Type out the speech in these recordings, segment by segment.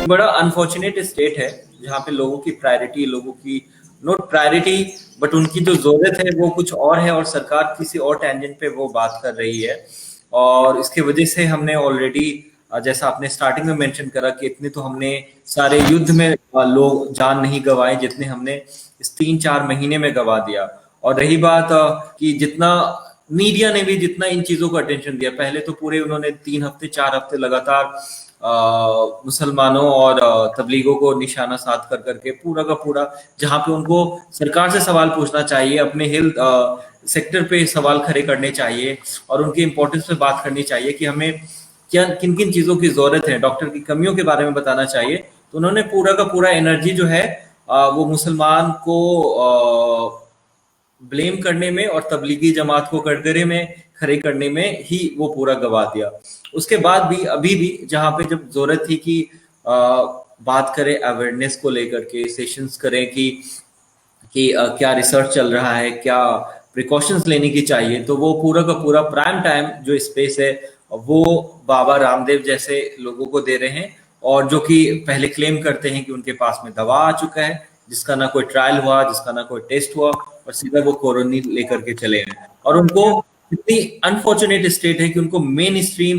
बड़ा unfortunate state है जहाँ पे लोगों की प्रायोरिटी, लोगों की नॉट प्रायोरिटी बट उनकी जो जरूरत है वो कुछ और है और सरकार किसी और टेंजेंट पे वो बात कर रही है। और इसकी वजह से हमने ऑलरेडी, जैसा आपने स्टार्टिंग में मेंशन करा कि इतने तो हमने सारे युद्ध में लोग जान नहीं गंवाए जितने हमने इस 3-4 महीने में गंवा दिया। और रही बात कि जितना मीडिया ने भी जितना इन चीजों को अटेंशन दिया, पहले तो पूरे उन्होंने 3 हफ्ते 4 हफ्ते लगातार मुसलमानों और तबलीगों को निशाना साध कर करके पूरा का पूरा, जहां पे उनको सरकार से सवाल पूछना चाहिए, अपने हेल्थ सेक्टर पे सवाल खड़े करने चाहिए और उनकी इंपॉर्टेंस पे बात करनी चाहिए कि हमें क्या किन किन चीजों की जरूरत है, डॉक्टर की कमियों के बारे में बताना चाहिए। तो उन्होंने पूरा का पूरा एनर्जी जो है वो मुसलमान को ब्लेम करने में और तबलीगी जमात को कटघरे में खड़े करने में ही वो पूरा गवा दिया। उसके बाद भी अभी भी जहां पे जब जरूरत थी कि बात करें अवेयरनेस को लेकर के, सेशंस करें कि क्या रिसर्च चल रहा है, क्या प्रिकॉशंस लेने की चाहिए, तो वो पूरा का पूरा प्राइम टाइम जो स्पेस है वो बाबा रामदेव जैसे लोगों को दे रहे हैं, और जो कि पहले क्लेम करते हैं कि उनके पास में दवा आ चुका है जिसका ना कोई ट्रायल हुआ, जिसका ना कोई टेस्ट हुआ, और सीधा वो कोरोनी लेकर के चले गए। और उनको इतनी अनफॉर्चुनेट स्टेट है कि उनको मेन स्ट्रीम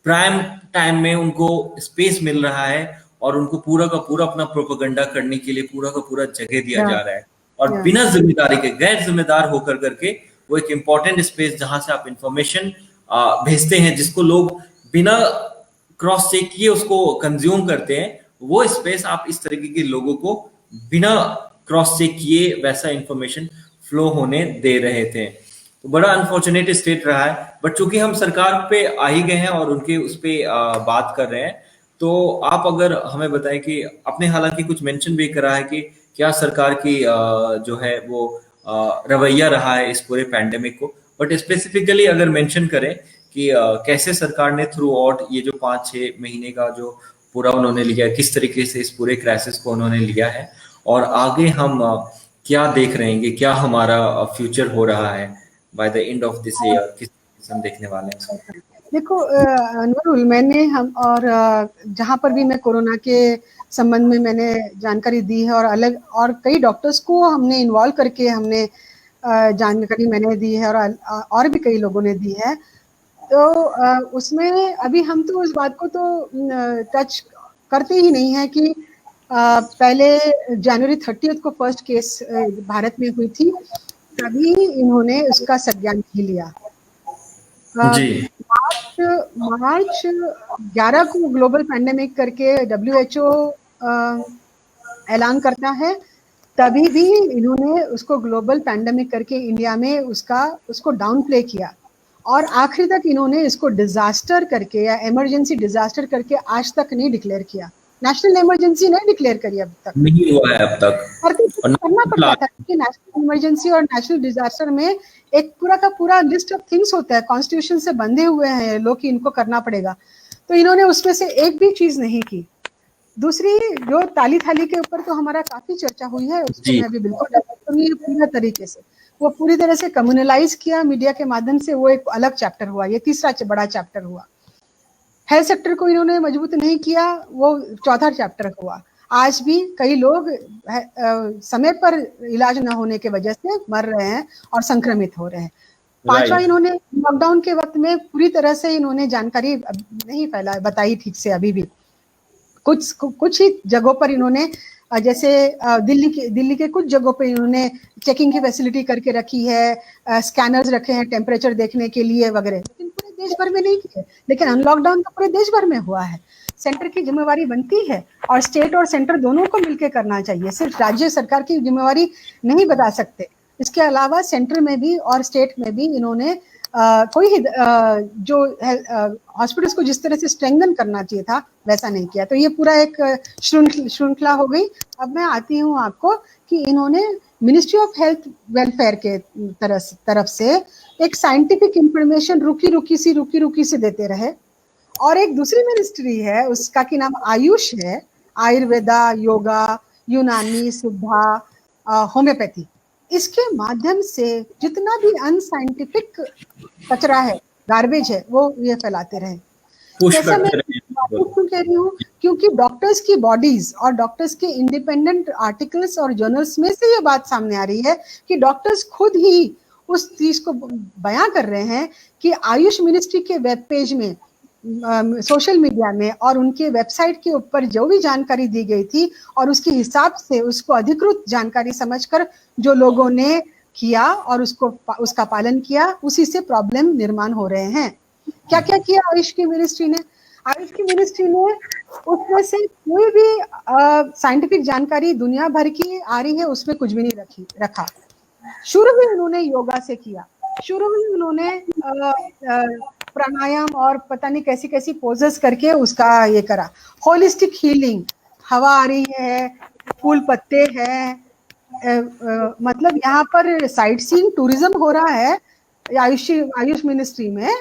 प्राइम टाइम में उनको स्पेस मिल रहा है और उनको पूरा का पूरा अपना प्रोपेगेंडा करने के लिए पूरा का पूरा जगह दिया जा रहा है, और बिना जिम्मेदारी के, गैर जिम्मेदार होकर करके वो एक इम्पोर्टेंट स्पेस जहां से आप इंफॉर्मेशन भेजते हैं जिसको लोग बिना क्रॉस चेक किए उसको कंज्यूम करते हैं, वो स्पेस आप इस तरीके के लोगों को बिना क्रॉस चेक किए वैसा इंफॉर्मेशन फ्लो होने दे रहे थे। तो बड़ा अनफॉर्चुनेट स्टेट रहा है, बट चूंकि हम सरकार पे आ ही गए हैं और उनके उस पे बात कर रहे हैं, तो आप अगर हमें बताएं कि आपने हालांकि कुछ मेंशन भी करा है कि क्या सरकार की जो है वो रवैया रहा है इस पूरे पैंडेमिक को, बट स्पेसिफिकली अगर मेंशन करें कि कैसे सरकार ने थ्रू आउट ये जो 5-6 महीने का जो पूरा उन्होंने लिया, किस तरीके से इस पूरे क्राइसिस को उन्होंने लिया है, और आगे हम क्या देख रहे हैं कि क्या हमारा फ्यूचर हो रहा है by the end of this year, किस हम देखने वाले हैं। देखो अनवरुल, मैंने हम और जहाँ पर भी मैं कोरोना के संबंध में मैंने जानकारी दी है और अलग और कई डॉक्टर्स को हमने इन्वॉल्व करके हमने जानकारी मैंने दी है और भी कई लोगों ने दी है। तो उसमें अभी हम तो उस बात को तो टच करते ही नहीं है कि पहले जनवरी 30 को फर्स्ट केस भारत में हुई थी, तभी इन्होंने उसका संज्ञान नहीं लिया। मार्च 11 को ग्लोबल पैंडेमिक करके WHO ऐलान करता है, तभी भी इन्होंने उसको ग्लोबल पैंडेमिक करके इंडिया में उसको डाउन प्ले किया, और आखिरी तक इन्होंने इसको डिजास्टर करके या इमरजेंसी डिजास्टर करके आज तक नहीं डिक्लेयर किया। नेशनल इमरजेंसी नहीं डिक्लेयर करी अब तक, नहीं हुआ है अब तक, करना पड़ता था कि नेशनल इमरजेंसी और नेशनल डिजास्टर में एक पूरा का पूरा लिस्ट ऑफ थिंग्स होता है, कॉन्स्टिट्यूशन से बंधे हुए हैं लोग कि इनको करना पड़ेगा। तो इन्होंने उसमें से एक भी चीज नहीं की। दूसरी जो ताली थाली के ऊपर तो हमारा काफी चर्चा हुई है, उसको मैं भी बिल्कुल पूरा तरीके से वो पूरी तरह से कम्युनलाइज किया मीडिया के माध्यम से, वो एक अलग चैप्टर हुआ, ये तीसरा बड़ा चैप्टर हुआ। हेल्थ सेक्टर को इन्होंने मजबूत नहीं किया, वो चौथा चैप्टर हुआ। आज भी कई लोग समय पर इलाज न होने के वजह से मर रहे हैं और संक्रमित हो रहे हैं। पांचवा, इन्होंने लॉकडाउन के वक्त में पूरी तरह से इन्होंने जानकारी नहीं बताई ठीक से। अभी भी कुछ ही जगहों पर इन्होंने, जैसे दिल्ली के कुछ जगहों पर इन्होंने चेकिंग की फैसिलिटी करके रखी है, स्कैनर्स रखे हैं टेम्परेचर देखने के लिए वगैरह, लेकिन पूरे देश भर में नहीं किए। लेकिन अनलॉकडाउन तो पूरे देश भर में हुआ है। सेंटर की जिम्मेवारी बनती है और स्टेट और सेंटर दोनों को मिलकर करना चाहिए, सिर्फ राज्य सरकार की जिम्मेवारी नहीं बता सकते। इसके अलावा सेंटर में भी और स्टेट में भी इन्होंने जो हॉस्पिटल्स को जिस तरह से स्ट्रेंथन करना चाहिए था वैसा नहीं किया। तो ये पूरा एक श्रृंखला हो गई। अब मैं आती हूँ आपको कि इन्होंने मिनिस्ट्री ऑफ हेल्थ वेलफेयर के तरफ से एक साइंटिफिक इंफॉर्मेशन रुकी से देते रहे, और एक दूसरी मिनिस्ट्री है उसका की नाम आयुष है, आयुर्वेदा, योगा, यूनानी, सिद्धा, होम्योपैथी, इसके माध्यम से जितना भी अनसाइंटिफिक कचरा है, गार्बेज है, वो ये फैलाते रहे। जैसा मैं कह रही हूँ क्योंकि डॉक्टर्स की बॉडीज और डॉक्टर्स के इंडिपेंडेंट आर्टिकल्स और जर्नल्स में से ये बात सामने आ रही है कि डॉक्टर्स खुद ही उस चीज को बयां कर रहे हैं कि आयुष मिनिस्ट्री के वेब पेज में, सोशल मीडिया में और उनके वेबसाइट के ऊपर जो भी जानकारी दी गई थी और उसके हिसाब से उसको अधिकृत जानकारी समझकर जो लोगों ने किया और उसका पालन किया, उसी से प्रॉब्लम निर्माण हो रहे हैं। क्या क्या किया आयुष की मिनिस्ट्री ने? आयुष की मिनिस्ट्री ने उसमें से कोई भी साइंटिफिक जानकारी दुनिया भर की आ रही है उसमें कुछ भी नहीं रखा। शुरू में उन्होंने योगा से किया, शुरू में उन्होंने प्राणायाम और पता नहीं कैसी कैसी पोजेस करके उसका ये करा। होलिस्टिक हीलिंग, हवा आ रही है, फूल पत्ते हैं, मतलब यहाँ पर साइट सीइंग टूरिज्म हो रहा है आयुष मिनिस्ट्री में।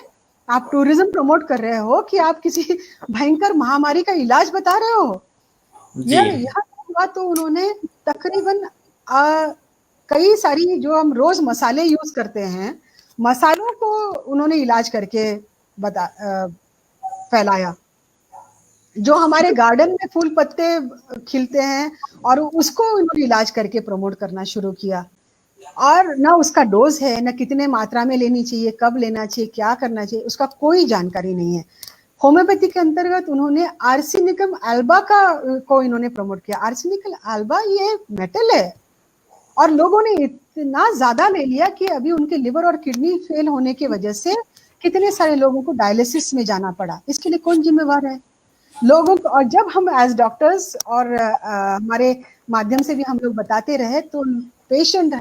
आप टूरिज्म प्रमोट कर रहे हो कि आप किसी भयंकर महामारी का इलाज बता रहे हो। यह हुआ तो उन्होंने तकरीबन कई सारी जो हम रोज मसाले यूज करते हैं, मसालों को उन्होंने इलाज करके फैलाया। जो हमारे गार्डन में फूल पत्ते खिलते हैं और उसको उन्होंने इलाज करके प्रमोट करना शुरू किया। और ना उसका डोज है, ना कितने मात्रा में लेनी चाहिए, कब लेना चाहिए, क्या करना चाहिए, उसका कोई जानकारी नहीं है। होम्योपैथी के अंतर्गत उन्होंने आर्सेनिकम एल्बा को इन्होंने प्रमोट किया। आर्सेनिकम एल्बा ये मेटल है और लोगों ने इतना ज्यादा ले लिया कि अभी उनके लिवर और किडनी फेल होने की वजह से कितने सारे लोगों को डायलिसिस में जाना पड़ा। इसके लिए कौन जिम्मेवार है? लोगों को। और जब हम एज डॉक्टर्स और हमारे माध्यम से भी हम लोग बताते रहे तो पेशेंट,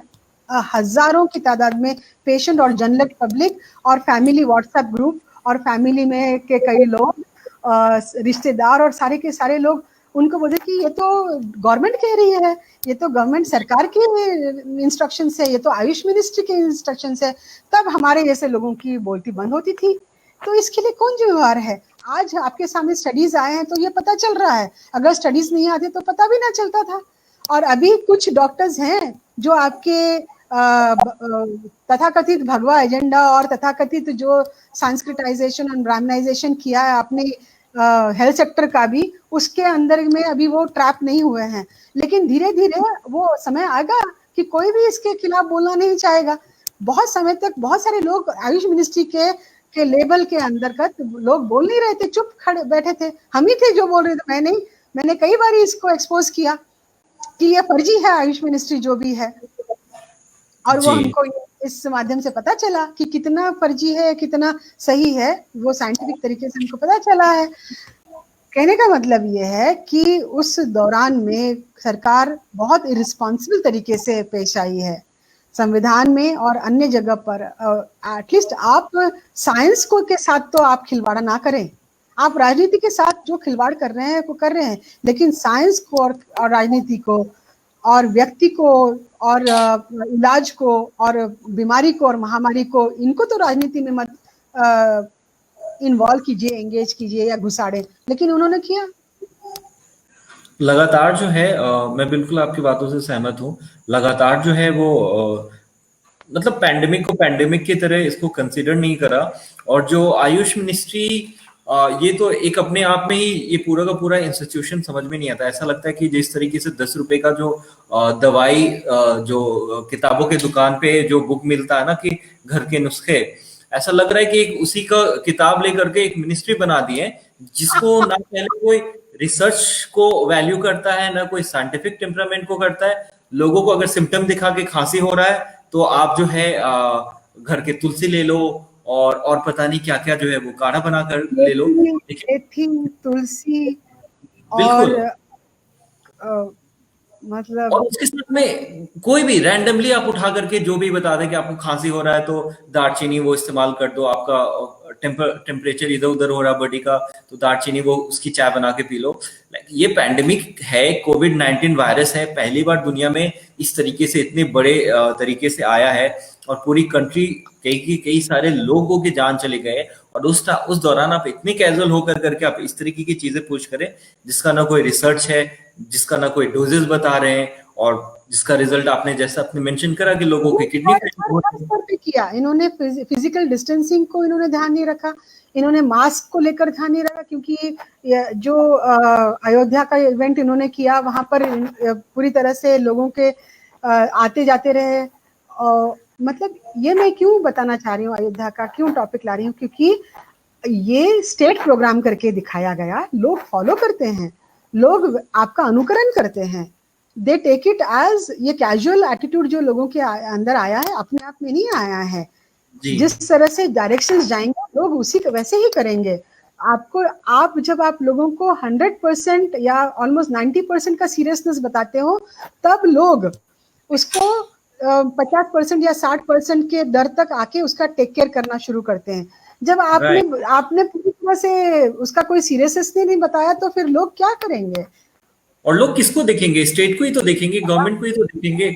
हजारों की तादाद में पेशेंट और जनरल पब्लिक और फैमिली व्हाट्सएप ग्रुप और फैमिली में के कई लोग, रिश्तेदार और सारे के सारे लोग उनको बोले कि ये तो गवर्नमेंट कह रही है, ये तो गवर्नमेंट सरकार की इंस्ट्रक्शन है, ये तो आयुष मिनिस्ट्री के इंस्ट्रक्शन है। तब हमारे जैसे लोगों की बोलती बंद होती थी। तो इसके लिए कौन जिम्मेवार है? आज आपके सामने स्टडीज आए हैं तो ये पता चल रहा है, अगर स्टडीज नहीं आते तो पता भी ना चलता था। और अभी कुछ डॉक्टर्स हैं जो आपके तथाकथित भगवा एजेंडा और तथाकथित जो सांस्कृताइजेशन और ब्राह्मणाइजेशन किया है आपने हेल्थ सेक्टर का भी, उसके अंदर में अभी वो ट्रैप नहीं हुए हैं। लेकिन धीरे धीरे वो समय आएगा कि कोई भी इसके खिलाफ बोलना नहीं चाहेगा। बहुत समय तक बहुत सारे लोग आयुष मिनिस्ट्री के लेबल के अंतर्गत लोग बोल नहीं रहे थे, चुप खड़े बैठे थे। हम ही थे जो बोल रहे थे। मैंने कई बार इसको एक्सपोज किया कि ये फर्जी है आयुष मिनिस्ट्री जो भी है, और वो हमको इस माध्यम से पता चला कि कितना फर्जी है, कितना सही है, वो साइंटिफिक तरीके से हमको पता चला है। कहने का मतलब ये है कि उस दौरान में सरकार बहुत इरिस्पॉन्सिबल तरीके से पेश आई है। संविधान में और अन्य जगह पर एटलीस्ट आप साइंस को के साथ तो आप खिलवाड़ ना करें। आप राजनीति के साथ जो खिलवाड़ कर रहे हैं वो कर रहे हैं, लेकिन साइंस को और राजनीति को और व्यक्ति को और इलाज को और बीमारी को और महामारी को, इनको तो राजनीति में मत इन्वॉल्व कीजिए, एंगेज कीजिए या घुसाड़े। लेकिन उन्होंने किया। लगातार जो है मैं बिल्कुल आपकी बातों से सहमत हूँ। लगातार जो है वो मतलब पैंडेमिक को पैंडेमिक की तरह इसको कंसीडर नहीं करा। और जो आयुष मिनिस्ट्री, ये तो एक अपने आप में ही ये पूरा का पूरा इंस्टीट्यूशन समझ में नहीं आता। ऐसा लगता है कि जिस तरीके से 10 रुपए का जो दवाई जो किताबों के दुकान पे जो बुक मिलता है ना कि घर के नुस्खे, ऐसा लग रहा है कि एक उसी का किताब लेकर के एक मिनिस्ट्री बना दी है जिसको ना पहले कोई रिसर्च को वैल्यू करता है, ना कोई साइंटिफिक टेम्परामेंट को करता है। लोगों को अगर सिम्टम दिखा के खांसी हो रहा है तो आप जो है घर के तुलसी ले लो और पता नहीं क्या क्या जो है वो काढ़ा बनाकर ले लो। तुलसी बिल्कुल। और मतलब और उसके साथ में कोई भी रैंडमली आप उठा करके जो भी बता दें कि आपको खांसी हो रहा है तो दालचीनी वो इस्तेमाल कर दो, आपका टेम्परेचर इधर उधर हो रहा है बॉडी का तो दालचीनी वो उसकी चाय बना के पी लो। ये पैंडेमिक है, कोविड-19 वायरस है, पहली बार दुनिया में इस तरीके से इतने बड़े तरीके से आया है और पूरी कंट्री कई सारे लोगों की जान चले गए। और उस दौरान आप इतने कैजुअल होकर करके आप इस तरीके की चीजें पूछ करें जिसका ना कोई रिसर्च है, जिसका ना कोई डोजेस बता रहे हैं और जिसका रिजल्ट आपने जैसा आपने मेंशन करा कि लोगों की किडनी स्तर पे किया इन्होंने। फिजिकल डिस्टेंसिंग को इन्होंने ध्यान नहीं रखा, इन्होंने मास्क को लेकर ध्यान नहीं रखा, क्योंकि जो अयोध्या का इवेंट इन्होंने किया वहां पर पूरी तरह से लोगों के आते जाते रहे। मतलब ये मैं क्यों बताना चाह रही हूँ, अयोध्या का क्यों टॉपिक ला रही हूँ, क्योंकि ये स्टेट प्रोग्राम करके दिखाया गया, लोग फॉलो करते हैं, लोग आपका अनुकरण करते हैं, दे टेक इट एज, ये कैजुअल एटीट्यूड जो लोगों के अंदर आया है अपने आप में नहीं आया है। जिस तरह से डायरेक्शंस जाएंगे लोग उसी वैसे ही करेंगे। आपको आप जब आप लोगों को 100% या ऑलमोस्ट 90% का सीरियसनेस बताते हो, तब लोग उसको 50% या 60% के दर तक आके उसका टेक केयर करना शुरू करते हैं। जब आपने पूरी तरह से उसका कोई सीरियसनेस नहीं बताया तो फिर लोग क्या करेंगे? और लोग किसको देखेंगे? स्टेट को ही तो देखेंगे, गवर्नमेंट को ही तो देखेंगे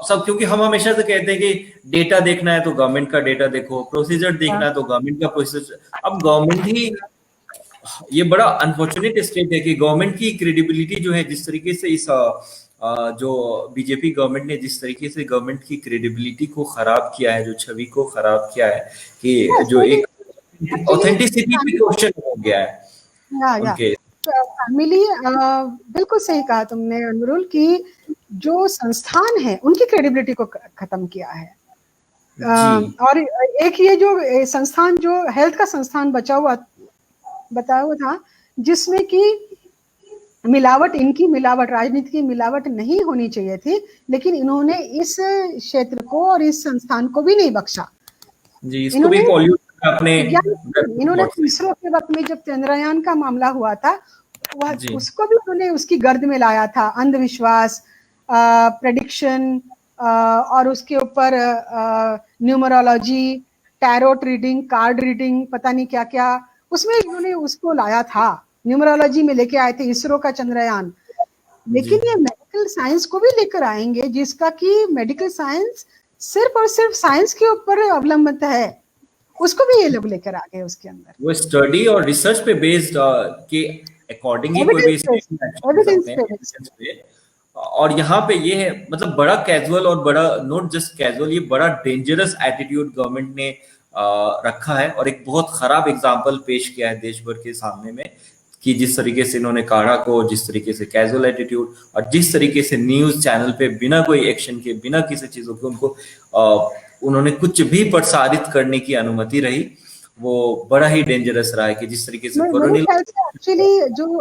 सब। क्योंकि हम हमेशा से कहते हैं कि डेटा देखना है तो गवर्नमेंट का डेटा देखो, प्रोसीजर देखना है तो गवर्नमेंट का प्रोसीजर। अब गवर्नमेंट ही, ये बड़ा अनफॉर्चुनेट स्टेट है कि गवर्नमेंट की क्रेडिबिलिटी जो है, जिस तरीके से इस जो बीजेपी गवर्नमेंट ने जिस तरीके से गवर्नमेंट की क्रेडिबिलिटी को खराब किया है, जो छवि को खराब किया है, कि जो एक ऑथेंटिसिटी पे क्वेश्चन हो गया है उनके। फैमिली, बिल्कुल सही कहा तुमने अनुरुल, कि जो संस्थान है उनकी क्रेडिबिलिटी को खत्म किया है। और एक ये जो संस्थान, जो हेल्थ का संस्थान बताया हुआ था, जिसमें कि मिलावट, इनकी मिलावट, राजनीति की मिलावट नहीं होनी चाहिए थी, लेकिन इन्होंने इस क्षेत्र को और इस संस्थान को भी नहीं बख्शा। जी, इसको भी पॉल्यूट अपने इन्होंने इसरो के वक्त में जब चंद्रयान का मामला हुआ था, उसको भी उन्होंने उसकी गर्द में लाया था, अंधविश्वास, प्रेडिक्शन, और उसके ऊपर numerology, tarot reading, card reading, पता नहीं क्या क्या, उसमें इन्होंने उसको लाया था, न्यूमरोलॉजी में लेके आए थे इसरो का चंद्रयान। लेकिन ये मेडिकल साइंस को भी लेकर आएंगे, जिसका कि मेडिकल साइंस सिर्फ और सिर्फ साइंस के ऊपर अवलंबित है, उसको भी ये लोग लेकर आ गए उसके अंदर। वो स्टडी और रिसर्च पे बेस्ड के अकॉर्डिंग ही कोई भी। और यहाँ पे ये है, मतलब बड़ा कैजुअल और बड़ा, नॉट जस्ट कैजुअल, ये बड़ा डेंजरस एटीट्यूड गवर्नमेंट ने रखा है, और एक बहुत खराब एग्जाम्पल पेश किया है देश भर के सामने में, कि जिस तरीके से इन्होंने काढ़ा को, जिस तरीके से कैजुअल एटीट्यूड, और जिस तरीके से न्यूज चैनल पे बिना कोई एक्शन के, बिना किसी चीजों के उनको उन्होंने कुछ भी प्रसारित करने की अनुमति रही, वो बड़ा ही डेंजरस रहा है। कि जिस तरीके से एक्चुअली जो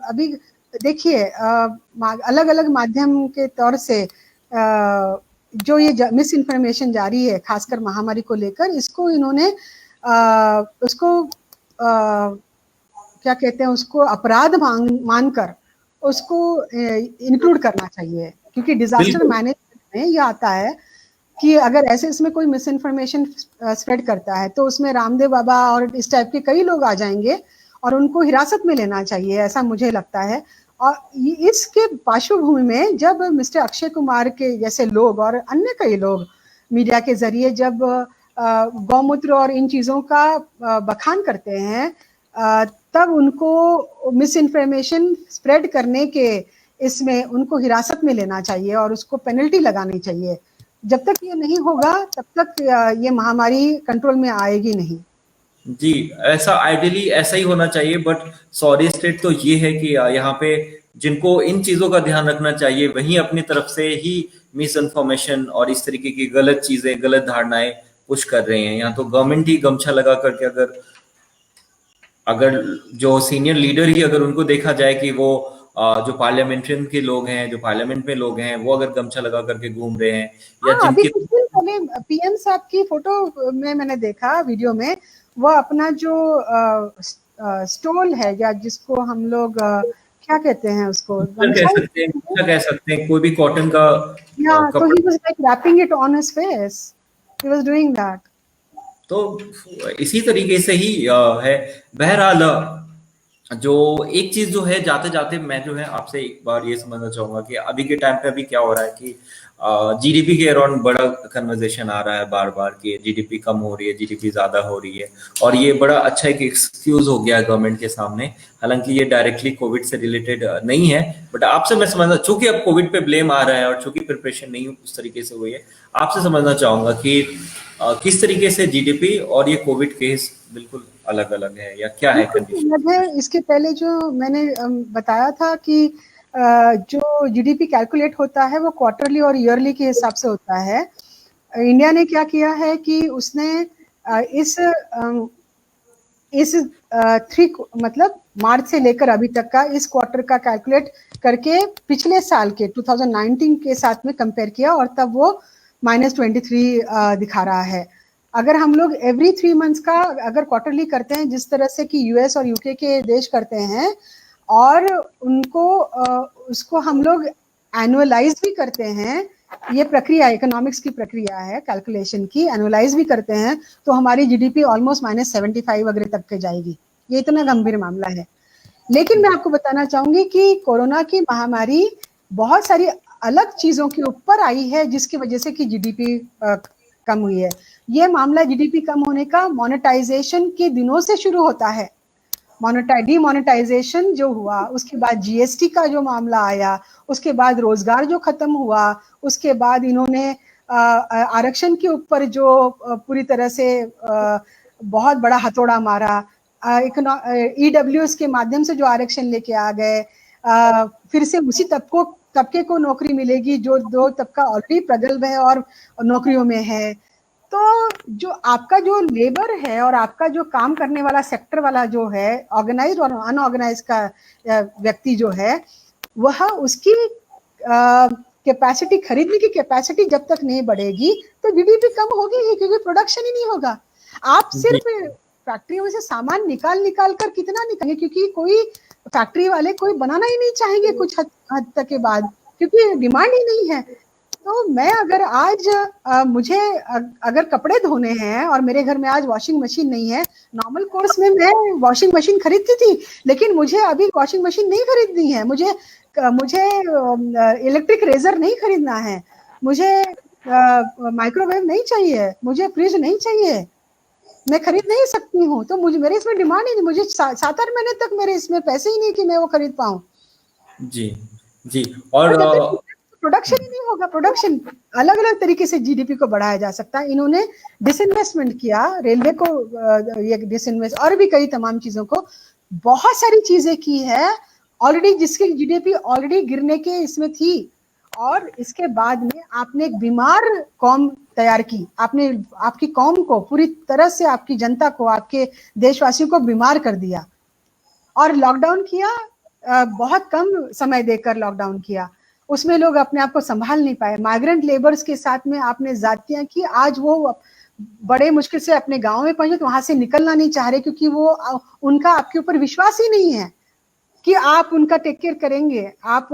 अभी देखिए, अलग अलग माध्यम के तौर से जो ये मिस इन्फॉर्मेशन जारी है, खासकर महामारी को लेकर, इसको इन्होंने उसको क्या कहते हैं, उसको अपराध मानकर उसको इंक्लूड करना चाहिए, क्योंकि डिजास्टर मैनेजमेंट में यह आता है कि अगर ऐसे इसमें कोई मिस इन्फॉर्मेशन स्प्रेड करता है तो उसमें रामदेव बाबा और इस टाइप के कई लोग आ जाएंगे और उनको हिरासत में लेना चाहिए, ऐसा मुझे लगता है। और इसके पार्श्वभूमि में जब मिस्टर अक्षय कुमार के जैसे लोग और अन्य कई लोग मीडिया के जरिए जब गौमूत्र और इन चीज़ों का बखान करते हैं, तब उनको मिस इन्फॉर्मेशन स्प्रेड करने के इसमें उनको हिरासत में लेना चाहिए और उसको पेनल्टी लगानी चाहिए। जब तक ये नहीं होगा तब तक ये महामारी कंट्रोल में आएगी नहीं। जी, ऐसा आइडियली ऐसा ही होना चाहिए, बट सॉरी स्टेट तो ये है कि यहाँ पे जिनको इन चीजों का ध्यान रखना चाहिए वही अपनी तरफ से ही मिस इन्फॉर्मेशन और इस तरीके की गलत चीजें, गलत धारणाएं पुश कर रहे हैं। यहाँ तो गवर्नमेंट ही गमछा लगा करके, अगर जो सीनियर लीडर ही, अगर उनको देखा जाए कि वो जो पार्लियामेंट्रियन के लोग हैं, जो पार्लियामेंट में लोग हैं, वो अगर गमछा लगा करके घूम रहे हैं, या अभी कुछ दिन पहले पीएम साहब की फोटो में मैंने देखा वीडियो में, वो अपना जो स्टोल है, या जिसको हम लोग क्या कहते हैं, उसको कह सकते हैं कोई भी कॉटन का, तो he was like wrapping it on his face, he was doing that। तो इसी तरीके से ही है। बहरहाल जो एक चीज जो है, जाते जाते मैं जो है आपसे एक बार ये समझना चाहूंगा कि अभी के टाइम पे अभी क्या हो रहा है कि जीडीपी के अराउंड बड़ा कन्वर्सेशन आ रहा है बार बार कि जीडीपी कम हो रही है, जीडीपी ज्यादा हो रही है, और ये बड़ा अच्छा एक एक्सक्यूज हो गया है गवर्नमेंट के सामने। हालांकि ये डायरेक्टली कोविड से रिलेटेड नहीं है, बट आपसे मैं समझना, चूंकि अब कोविड पे ब्लेम आ रहा है और चूंकि प्रिपरेशन नहीं उस तरीके से हुई है, आपसे समझना चाहूंगा कि किस तरीके से जीडीपी और ये कोविड केस बिल्कुल अलग अलग है या क्या है बिल्कुल कंडीशन? अलग है। इसके पहले जो मैंने बताया था कि जो जीडीपी कैलकुलेट होता है वो क्वार्टरली और ईयरली के हिसाब से होता है। इंडिया ने क्या किया है कि उसने इस मतलब मार्च से लेकर अभी तक का इस क्वार्टर का कैलकुलेट करके पिछले साल के 2019 के साथ में कंपेयर किया, और तब वो -23 दिखा रहा है। अगर हम लोग एवरी 3 मंथ्स का अगर क्वार्टरली करते हैं, जिस तरह से कि यूएस और यूके के देश करते हैं, और उनको उसको हम लोग एनुअलाइज भी करते हैं, ये प्रक्रिया इकोनॉमिक्स की प्रक्रिया है, कैलकुलेशन की, एनुअलाइज भी करते हैं, तो हमारी जीडीपी ऑलमोस्ट -75 वगैरह तक के जाएगी। ये इतना गंभीर मामला है। लेकिन मैं आपको बताना चाहूंगी कि कोरोना की महामारी बहुत सारी अलग चीजों के ऊपर आई है, जिसकी वजह से कि जीडीपी कम हुई है। ये मामला जीडीपी कम होने का मोनेटाइजेशन के दिनों से शुरू होता है। डीमोनेटाइजेशन जो हुआ, उसके बाद जीएसटी का जो मामला आया, उसके बाद रोजगार जो खत्म हुआ, उसके बाद इन्होंने आरक्षण के ऊपर जो पूरी तरह से बहुत बड़ा हथौड़ा मारा, ईडब्ल्यूएस के माध्यम से जो आरक्षण लेके आ गए, फिर से उसी तबके को नौकरी मिलेगी जो दो तबका ऑलरेडी प्रगल्भ है और नौकरियों में है। तो जो आपका जो लेबर है और आपका जो काम करने वाला सेक्टर वाला जो है, ऑर्गेनाइज और अनऑर्गेनाइज का व्यक्ति जो है, वह उसकी कैपेसिटी, खरीदने की कैपेसिटी जब तक नहीं बढ़ेगी तो जीडीपी कम होगी ही, क्योंकि प्रोडक्शन ही नहीं होगा। आप सिर्फ फैक्ट्रियों में से सामान निकाल कर कितना निकालेंगे, क्योंकि कोई फैक्ट्री वाले कोई बनाना ही नहीं चाहेंगे कुछ हद तक के बाद, क्योंकि डिमांड ही नहीं है। तो मैं अगर आज मुझे अगर कपड़े धोने हैं और मेरे घर में आज वॉशिंग मशीन नहीं है, नॉर्मल कोर्स में मैं वॉशिंग मशीन खरीदती थी, लेकिन मुझे अभी वॉशिंग मशीन नहीं खरीदनी है, मुझे इलेक्ट्रिक रेजर नहीं खरीदना है, मुझे माइक्रोवेव नहीं चाहिए, मुझे फ्रिज नहीं चाहिए, मैं खरीद नहीं सकती हूँ। तो मेरे इसमें डिमांड ही नहीं, मुझे 7-8 महीने तक मेरे इसमें पैसे ही नहीं कि मैं वो खरीद पाऊँ। जी जी। और प्रोडक्शन ही नहीं होगा। प्रोडक्शन अलग अलग तरीके से जीडीपी को बढ़ाया जा सकता है। इन्होंने डिसइन्वेस्टमेंट किया, रेलवे को ये डिसइन्वेस्ट, और भी कई तमाम चीजों को, बहुत सारी चीजें की है ऑलरेडी, जिसकी जीडीपी ऑलरेडी गिरने के इसमें थी। और इसके बाद में आपने एक बीमार कौम तैयार की, आपने आपकी कौम को पूरी तरह से, आपकी जनता को, आपके देशवासियों को बीमार कर दिया, और लॉकडाउन किया, बहुत कम समय देकर लॉकडाउन किया, उसमें लोग अपने आप को संभाल नहीं पाए। माइग्रेंट लेबर्स के साथ में आपने जातियां की, आज वो बड़े मुश्किल से अपने गांव में पहुंचे तो वहां से निकलना नहीं चाह रहे, क्योंकि वो उनका आपके ऊपर विश्वास ही नहीं है कि आप उनका टेक केयर करेंगे। आप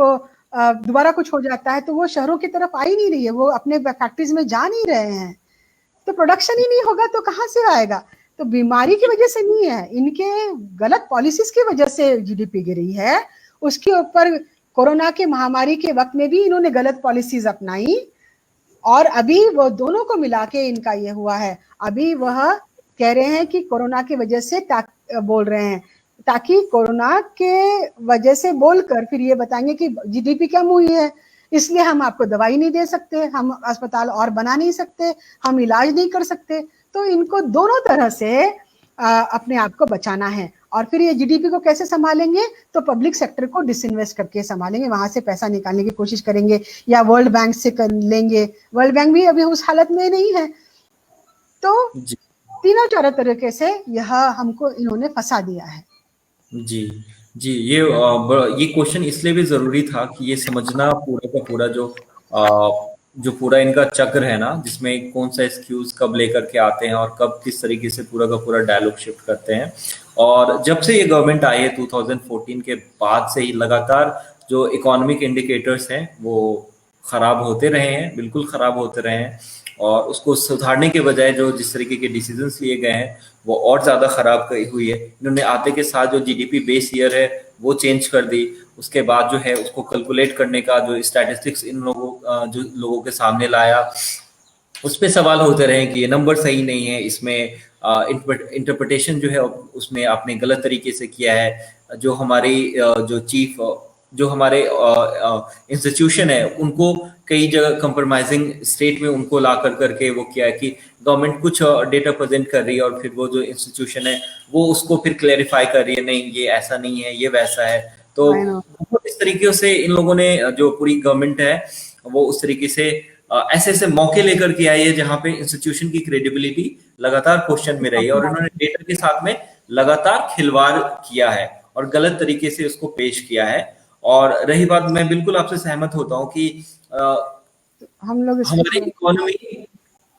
दोबारा कुछ हो जाता है तो वो शहरों की तरफ आ ही नहीं रही है, वो अपने फैक्ट्रीज में जा नहीं रहे हैं। तो प्रोडक्शन ही नहीं होगा तो कहाँ से आएगा? तो बीमारी की वजह से नहीं है, इनके गलत पॉलिसीज की वजह से जीडीपी गिरी है। उसके ऊपर कोरोना के महामारी के वक्त में भी इन्होंने गलत पॉलिसीज अपनाई, और अभी वो दोनों को मिला के इनका ये हुआ है। अभी वह कह रहे हैं कि कोरोना की वजह से बोल रहे हैं, ताकि कोरोना के वजह से बोलकर फिर ये बताएंगे कि जीडीपी कम हुई है, इसलिए हम आपको दवाई नहीं दे सकते, हम अस्पताल और बना नहीं सकते, हम इलाज नहीं कर सकते। तो इनको दोनों तरह से अपने आप को बचाना है। और फिर ये जीडीपी को कैसे संभालेंगे? तो पब्लिक सेक्टर को डिसइन्वेस्ट करके संभालेंगे, वहां से पैसा निकालने की कोशिश करेंगे, या वर्ल्ड बैंक से कर लेंगे। वर्ल्ड बैंक भी अभी उस हालत में नहीं है। तो तीनों चारों तरीके से यह हमको इन्होंने फंसा दिया है। जी जी। ये क्वेश्चन इसलिए भी जरूरी था कि ये समझना पूरा का पूरा जो पूरा इनका चक्र है ना, जिसमें कौन सा एक्सक्यूज कब लेकर के आते हैं और कब किस तरीके से पूरा का पूरा डायलॉग शिफ्ट करते हैं। और जब से ये गवर्नमेंट आई है 2014 के बाद से ही लगातार जो इकोनॉमिक इंडिकेटर्स हैं वो खराब होते रहे हैं, बिल्कुल खराब होते रहे हैं, और उसको सुधारने के बजाय जो जिस तरीके के डिसीजंस लिए गए हैं वो और ज्यादा खराब हुई है। इन्होंने आते के साथ जो जीडीपी बेस ईयर है वो चेंज कर दी, उसके बाद जो है उसको कैलकुलेट करने का जो स्टैटिस्टिक्स इन लोगों जो लोगों के सामने लाया, उस पे सवाल होते रहे कि ये नंबर सही नहीं है, इसमें इंटरप्रिटेशन जो है उसमें आपने गलत तरीके से किया है। जो हमारी जो चीफ जो हमारे इंस्टीट्यूशन है उनको कई जगह कंप्रोमाइजिंग स्टेट में उनको ला कर करके वो किया है कि गवर्नमेंट कुछ डेटा प्रेजेंट कर रही है और फिर वो जो इंस्टीट्यूशन है वो उसको फिर क्लेरिफाई कर रही है, नहीं ये ऐसा नहीं है, ये वैसा है। तो I know. इस तरीके से इन लोगों ने जो पूरी गवर्नमेंट है वो उस तरीके से ऐसे ऐसे मौके लेकर के आई है जहां पे इंस्टीट्यूशन की क्रेडिबिलिटी लगातार क्वेश्चन में रही है, और इन्होंने डेटा के साथ में लगातार खिलवाड़ किया है और गलत तरीके से उसको पेश किया है। और रही बात, मैं बिल्कुल आपसे सहमत होता हूँ कि हम लोग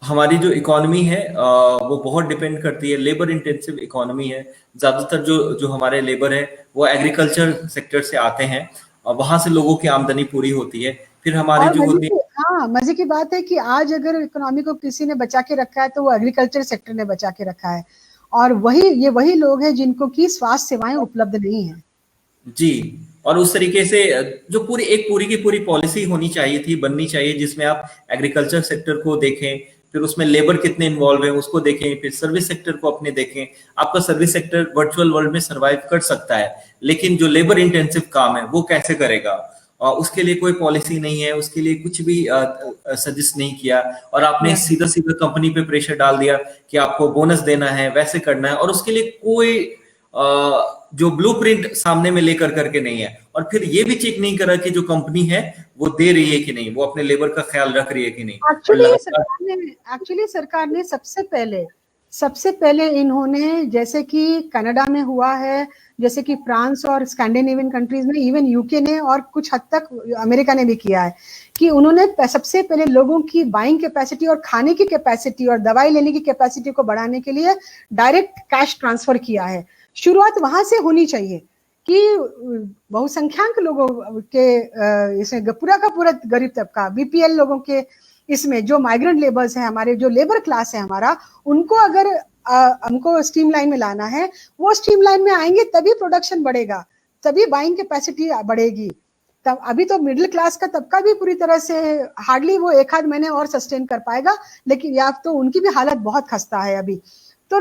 हमारी जो इकोनॉमी है वो बहुत डिपेंड करती है, लेबर इंटेंसिव इकोनॉमी है। ज्यादातर जो जो हमारे लेबर है वो एग्रीकल्चर सेक्टर से आते हैं और वहां से लोगों की आमदनी पूरी होती है। फिर हमारी और जो होती है, हाँ, मजे की बात है कि आज अगर इकोनॉमी को किसी ने बचा के रखा है तो वो एग्रीकल्चर सेक्टर ने बचा के रखा है, और वही लोग हैं जिनको की स्वास्थ्य सेवाएं उपलब्ध नहीं है। जी। और उस तरीके से जो पूरी की पूरी पॉलिसी होनी चाहिए थी, बननी चाहिए, जिसमें आप एग्रीकल्चर सेक्टर को देखें, फिर उसमें लेबर कितने इन्वॉल्व है उसको देखें, फिर सर्विस सेक्टर को अपने देखें। आपका सर्विस सेक्टर वर्चुअल वर्ल्ड में सरवाइव कर सकता है, लेकिन जो लेबर इंटेंसिव काम है वो कैसे करेगा? उसके लिए कोई पॉलिसी नहीं है, उसके लिए कुछ भी सजेस्ट नहीं किया, और आपने सीधा सीधा कंपनी पे प्रेशर डाल दिया कि आपको बोनस देना है, वैसे करना है, और उसके लिए कोई जो ब्लूप्रिंट सामने में लेकर करके नहीं है। और फिर ये भी चेक नहीं करा कि जो कंपनी है वो दे रही है कि नहीं, वो अपने लेबर का ख्याल रख रही है कि नहीं। एक्चुअली सरकार ने सबसे पहले इन्होंने, जैसे कि कनाडा में हुआ है, जैसे कि फ्रांस और स्कैंडिनेवियन कंट्रीज में, इवन यूके ने और कुछ हद तक अमेरिका ने भी किया है, कि उन्होंने सबसे पहले लोगों की बाइंग कैपेसिटी और खाने की कैपेसिटी और दवाई लेने की कैपेसिटी को बढ़ाने के लिए डायरेक्ट कैश ट्रांसफर किया है। शुरुआत वहां से होनी चाहिए कि बहुसंख्यक लोगों के इसमें पूरा का पूरा गरीब तबका, बीपीएल लोगों के, इसमें जो माइग्रेंट लेबर्स हैं, हमारे जो लेबर क्लास है हमारा, उनको अगर हमको स्ट्रीमलाइन में लाना है, वो स्ट्रीमलाइन में आएंगे तभी प्रोडक्शन बढ़ेगा, तभी बाइंग कैपेसिटी बढ़ेगी। तब अभी तो मिडिल क्लास का तबका भी पूरी तरह से हार्डली वो एक आध महीने और सस्टेन कर पाएगा, लेकिन या तो उनकी भी हालत बहुत खस्ता है अभी। तो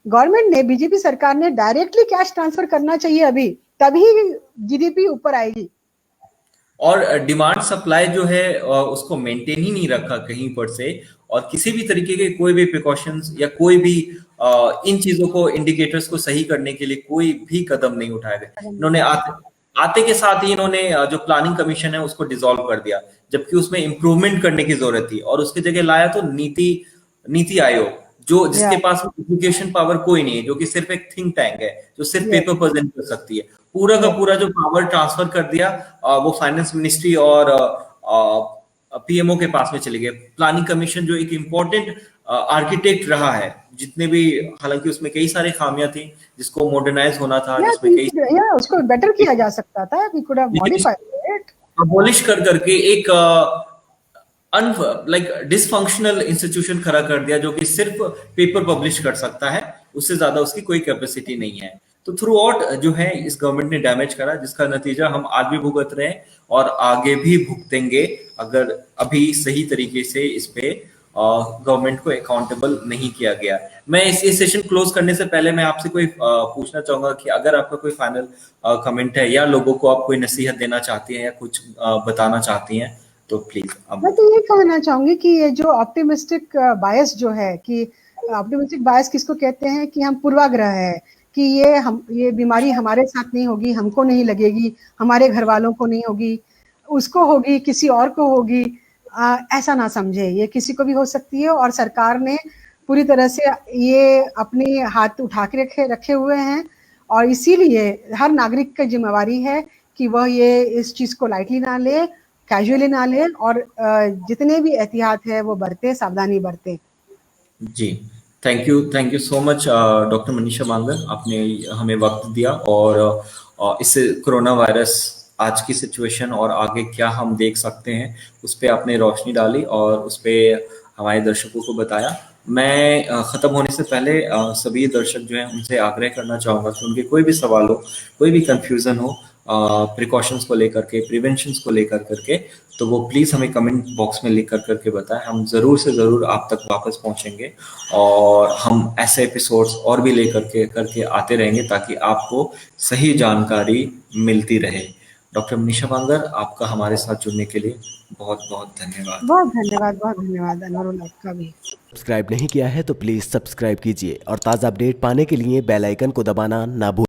गवर्नमेंट ने, बीजेपी सरकार ने डायरेक्टली कैश ट्रांसफर करना चाहिए अभी, तभी जीडीपी ऊपर आएगी। और डिमांड सप्लाई जो है उसको मेंटेन ही नहीं रखा कहीं पर से, और किसी भी तरीके के कोई भी प्रिकॉशंस या कोई भी इन चीजों को, इंडिकेटर्स को सही करने के लिए कोई भी कदम नहीं उठाए गए। इन्होंने आते के साथ ही इन्होंने जो प्लानिंग कमीशन है उसको डिसॉल्व कर दिया, जबकि उसमें इंप्रूवमेंट करने की जरूरत थी, और उसकी जगह लाया तो नीति आयोग, जो जिसके पास एजुकेशन पावर कोई नहीं है, जो कि सिर्फ एक थिंक टैंक है, जो सिर्फ पेपर प्रेजेंट कर सकती है। पूरा का पूरा जो पावर ट्रांसफर कर दिया वो फाइनेंस मिनिस्ट्री और पीएमओ के पास में चले गए। प्लानिंग कमीशन जो एक इम्पोर्टेंट आर्किटेक्ट रहा है, जितने भी, हालांकि उसमें कई सारे खामियां थी, जिसको मॉडर्नाइज होना था, जिसमें उसको बेटर किया जा सकता था, we could have modified it, abolish कर करके एक डिसफंक्शनल इंस्टीट्यूशन खड़ा कर दिया, जो कि सिर्फ पेपर पब्लिश कर सकता है, उससे ज्यादा उसकी कोई कैपेसिटी नहीं है। तो थ्रू आउट जो है इस गवर्नमेंट ने डैमेज करा, जिसका नतीजा हम आज भी भुगत रहे हैं और आगे भी भुगतेंगे, अगर अभी सही तरीके से इस पे गवर्नमेंट को अकाउंटेबल नहीं किया गया। मैं इस सेशन क्लोज करने से पहले मैं आपसे कोई पूछना चाहूंगा कि अगर आपका कोई फाइनल कमेंट है, या लोगों को आप कोई नसीहत देना चाहती हैं या कुछ बताना चाहती हैं, तो प्लीज। मैं तो ये कहना चाहूंगी कि ये जो ऑप्टिमिस्टिक बायस जो है, कि ऑप्टिमिस्टिक बायस किसको कहते हैं, कि हम पूर्वाग्रह है कि ये बीमारी हमारे साथ नहीं होगी, हमको नहीं लगेगी, हमारे घर वालों को नहीं होगी, उसको होगी, किसी और को होगी, ऐसा ना समझे, ये किसी को भी हो सकती है। और सरकार ने पूरी तरह से ये अपने हाथ उठा के रखे हुए हैं, और इसीलिए हर नागरिक की जिम्मेवारी है कि वह ये इस चीज को लाइटली ना ले, कैजुअली ना ले, और जितने भी एहतियात है वो बरते, सावधानी बरते। जी, thank you so much doctor Manisha Bangar, आपने हमें वक्त दिया और इससे कोरोना वायरस आज की सिचुएशन और आगे क्या हम देख सकते हैं उस पर आपने रोशनी डाली और उस पर हमारे दर्शकों को बताया। मैं ख़त्म होने से पहले सभी दर्शक जो हैं उनसे आग्रह करना चाहूँगा कि उनके कोई भी सवाल हो, कोई भी कंफ्यूजन हो प्रिकॉशंस को लेकर के, प्रिवेंशंस को लेकर करके, तो वो प्लीज़ हमें कमेंट बॉक्स में लिख कर करके बताएं। हम ज़रूर से ज़रूर आप तक वापस पहुंचेंगे और हम ऐसे एपिसोड्स और भी लेकर के करके आते रहेंगे ताकि आपको सही जानकारी मिलती रहे। डॉक्टर मनीषा बांगर, आपका हमारे साथ जुड़ने के लिए बहुत बहुत धन्यवाद। बहुत धन्यवाद अनवरुल, आपका भी। सब्सक्राइब नहीं किया है तो प्लीज़ सब्सक्राइब कीजिए और ताज़ा अपडेट पाने के लिए बेल आइकन को दबाना ना भूलें।